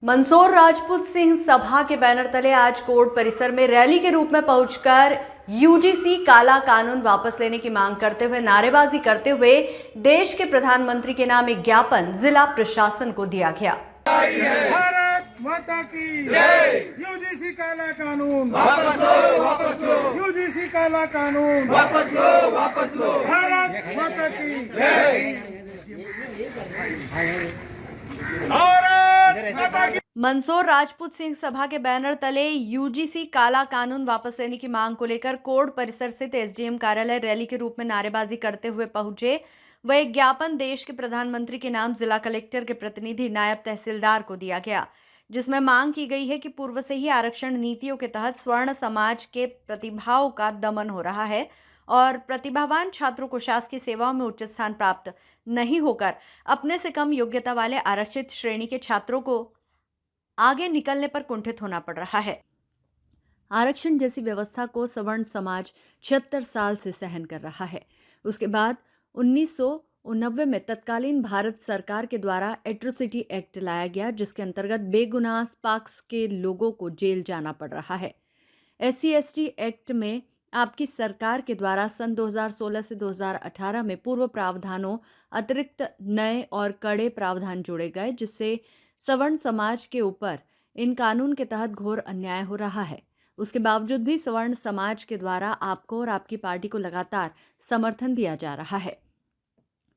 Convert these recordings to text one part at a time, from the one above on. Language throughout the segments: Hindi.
मंदसौर राजपूत सिंह सभा के बैनर तले आज कोर्ट परिसर में रैली के रूप में पहुंचकर यूजीसी काला कानून वापस लेने की मांग करते हुए नारेबाजी करते हुए देश के प्रधानमंत्री के नाम एक ज्ञापन जिला प्रशासन को दिया गया। भारत माता की जय। यूजीसी काला कानून वापस लो, वापस लो। यूजीसी काला कानून वापस लो, वापस लो। भारत माता की जय। मंदसौर राजपूत सिंह सभा के बैनर तले यूजीसी काला कानून वापस लेने की मांग को लेकर कोर्ट परिसर स्थित एसडीएम कार्यालय रैली के रूप में नारेबाजी करते हुए पहुंचे। वह एक ज्ञापन देश के प्रधानमंत्री के नाम जिला कलेक्टर के प्रतिनिधि नायब तहसीलदार को दिया गया, जिसमें मांग की गई है कि पूर्व से ही आरक्षण नीतियों के तहत स्वर्ण समाज के प्रतिभाओं का दमन हो रहा है और प्रतिभावान छात्रों को शासकीय सेवाओं में उच्च स्थान प्राप्त नहीं होकर अपने से कम योग्यता वाले आरक्षित श्रेणी के छात्रों को आगे निकलने पर कुंठित होना पड़ रहा है। आरक्षण जैसी व्यवस्था को सवर्ण समाज 76 साल से सहन कर रहा है। उसके बाद 1989 में तत्कालीन भारत सरकार के द्वारा एट्रोसिटी एक्ट लाया गया, जिसके अंतर्गत बेगुनाह पाक्स के लोगों को जेल जाना पड़ रहा है। SC/ST एक्ट में आपकी सरकार के द्वारा सन 2016 से 2018 में पूर्व प्रावधानों अतिरिक्त नए और कड़े प्रावधान जोड़े गए, जिससे सवर्ण समाज के ऊपर इन कानून के तहत घोर अन्याय हो रहा है। उसके बावजूद भी सवर्ण समाज के द्वारा आपको और आपकी पार्टी को लगातार समर्थन दिया जा रहा है।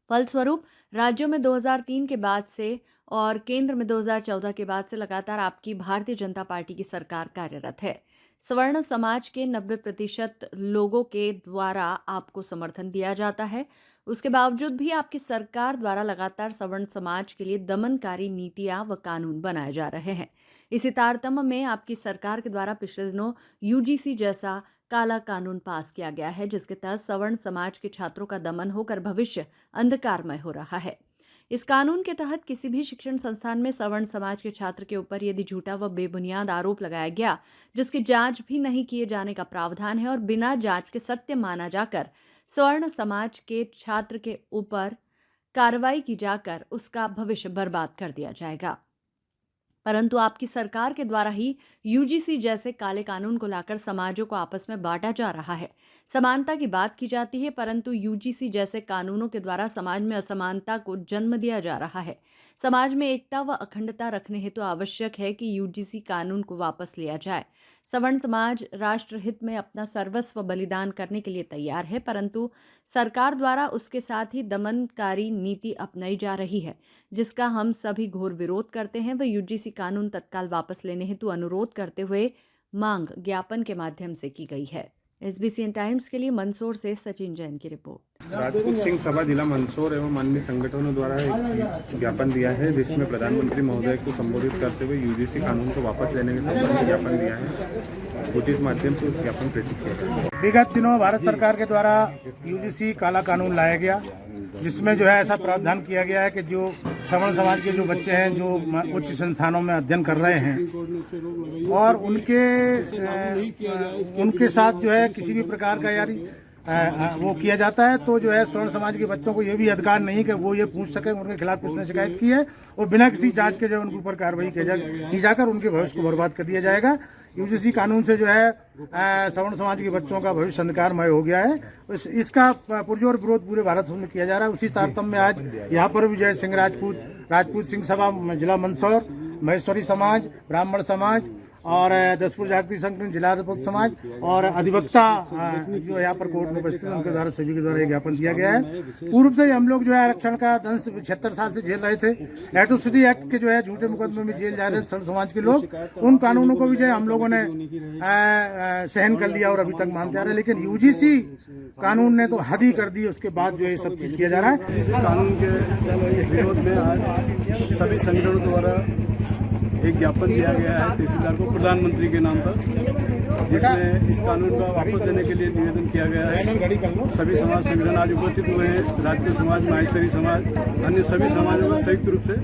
फलस्वरूप राज्यों में 2003 के बाद से और केंद्र में 2014 के बाद से लगातार आपकी भारतीय जनता पार्टी की सरकार कार्यरत है। सवर्ण समाज के 90% लोगों के द्वारा आपको समर्थन दिया जाता है। उसके बावजूद भी आपकी सरकार द्वारा लगातार सवर्ण समाज के लिए दमनकारी नीतियां व कानून बनाए जा रहे हैं। इसी तारतम्य में आपकी सरकार के द्वारा पिछले दिनों यूजीसी जैसा काला कानून पास किया गया है, जिसके तहत सवर्ण समाज के छात्रों का दमन होकर भविष्य अंधकारमय हो रहा है। इस कानून के तहत किसी भी शिक्षण संस्थान में सवर्ण समाज के छात्र के ऊपर यदि झूठा व बेबुनियाद आरोप लगाया गया, जिसकी जांच भी नहीं किए जाने का प्रावधान है और बिना जांच के सत्य माना जाकर स्वर्ण समाज के छात्र के ऊपर कार्रवाई की जाकर उसका भविष्य बर्बाद कर दिया जाएगा। परंतु आपकी सरकार के द्वारा ही यूजीसी जैसे काले कानून को लाकर समाजों को आपस में बांटा जा रहा है। समानता की बात की जाती है, परंतु यूजीसी जैसे कानूनों के द्वारा समाज में असमानता को जन्म दिया जा रहा है। समाज में एकता व अखंडता रखने हेतु आवश्यक है कि यूजीसी कानून को वापस लिया जाए। सवर्ण समाज राष्ट्र हित में अपना सर्वस्व बलिदान करने के लिए तैयार है, परंतु सरकार द्वारा उसके साथ ही दमनकारी नीति अपनाई जा रही है, जिसका हम सभी घोर विरोध करते हैं। वह यूजीसी कानून तत्काल वापस लेने हेतु अनुरोध करते हुए मांग ज्ञापन के माध्यम से की गई है। SBCN टाइम्स के लिए मंदसौर से सचिन जैन की रिपोर्ट। राजपूत सिंह सभा जिला मंदसौर एवं अन्य संगठनों द्वारा एक ज्ञापन दिया है, जिसमें प्रधानमंत्री महोदय को संबोधित करते हुए यूजीसी कानून को वापस लेने के संबंध में ज्ञापन दिया है। उचित माध्यम से उस ज्ञापन प्रेषित किया गया। विगत दिनों भारत सरकार के द्वारा यूजीसी काला कानून लाया गया, जिसमें जो है ऐसा प्रावधान किया गया है कि जो सवर्ण समाज के जो बच्चे हैं जो उच्च संस्थानों में अध्ययन कर रहे हैं और उनके साथ जो है किसी भी प्रकार का वो किया जाता है, तो जो है स्वर्ण समाज के बच्चों को ये भी अधिकार नहीं कि वो ये पूछ सके उनके खिलाफ किसने शिकायत की है, और बिना किसी जांच के जो उनके ऊपर कार्रवाई की जाकर उनके भविष्य को बर्बाद कर दिया जाएगा। यूजीसी कानून से जो है सवर्ण समाज के बच्चों का भविष्य अंधकारमय हो गया है। इसका पुरजोर विरोध पूरे भारत में किया जा रहा है। उसी तारतम्य में आज यहाँ पर भी जय सिंह राजपूत सिंह सभा जिला मंदसौर, महेश्वरी समाज, ब्राह्मण समाज और दसपुर जागृति संगठन जिला राजपूत समाज और अधिवक्ता जो यहाँ पर कोर्ट में उपस्थित उनके द्वारा सभी के द्वारा एक ज्ञापन दिया गया है। पूर्व से हम लोग जो है आरक्षण का दंश 76 साल से झेल रहे थे। एट्रोसिटी एक्ट के जो है झूठे मुकदमे में जेल जा रहे थे समाज के लोग, उन कानूनों को भी जो है हम लोगों ने सहन कर लिया और अभी तक मानते आ रहे हैं। लेकिन यूजीसी कानून ने तो हद ही कर दी, उसके बाद जो है सब चीज किया जा रहा है। इस कानून के विरोध में आज सभी संगठनों द्वारा एक ज्ञापन दिया गया है तहसीलदार को प्रधानमंत्री के नाम पर, जिसमें इस कानून का वापस देने के लिए निवेदन किया गया है। सभी समाज संगठन आज उपस्थित हुए हैं। राजपूत समाज, माहेश्वरी समाज, अन्य सभी समाजों को संयुक्त रूप से